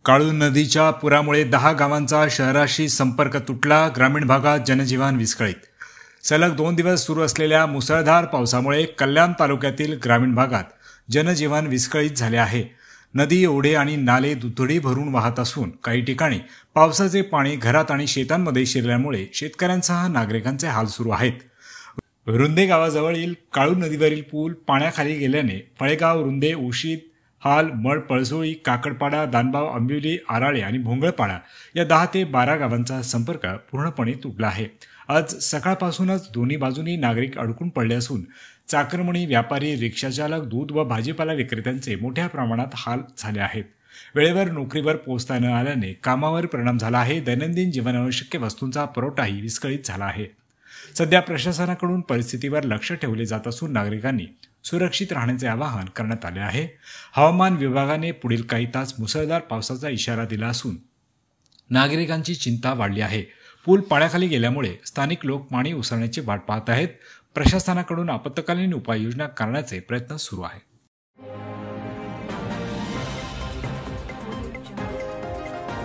काळू नदीच्या पुरामुळे 10 गावांचा शहराशी संपर्क तुटला. ग्रामीण भागात जनजीवन विस्कळीत. सलग 2 दिवस सुरू असलेल्या मुसळधार पावसामुळे कल्याण तालुक्यातील ग्रामीण भागात जनजीवन विस्कळीत झाले आहे. नदी, ओढे आणि नाले दुथडी भरून वाहत असून काही ठिकाणी पावसाचे पाणी घरात आणि शेतांमध्ये शिरल्यामुळे शेतकऱ्यांसह नागरिकांचे हाल सुरू आहेत. रुंदे गावाजवळील काळू नदीवरील पूल पाण्याखाली गेल्याने फळेगाव, रुंदे, उशीत, हाल, मळ, पळसोळी, काकडपाडा, दानबाव, आंबिवली, आराळे आणि भोंगळपाडा या 10 ते 12 गावांचा संपर्क पूर्णपणे तुटला आहे. आज सकाळपासूनच दोन्ही बाजूनी नागरिक अडकून पडले असून चाकरमणी, व्यापारी, रिक्षाचालक, दूध व भाजीपाला विक्रेत्यांचे मोठ्या प्रमाणात हाल झाले आहेत. वेळेवर नोकरीवर पोहोचता न आल्याने कामावर परिणाम झाला आहे. दैनंदिन जीवनावश्यक वस्तूंचा पुरवठाही विस्कळीत झाला आहे. सध्या प्रशासनाकडून परिस्थितीवर लक्ष ठेवले जात असून नागरिकांनी सुरक्षित राहण्याचे आवाहन करण्यात आले आहे. हवामान विभागाने पुढील काही तास मुसळधार पावसाचा इशारा दिला असून नागरिकांची चिंता वाढली आहे. पूल पाण्याखाली गेल्यामुळे स्थानिक लोक पाणी ओसरण्याची वाट पाहत आहेत. प्रशासनाकडून आपत्कालीन उपाययोजना करण्याचे प्रयत्न सुरू आहेत.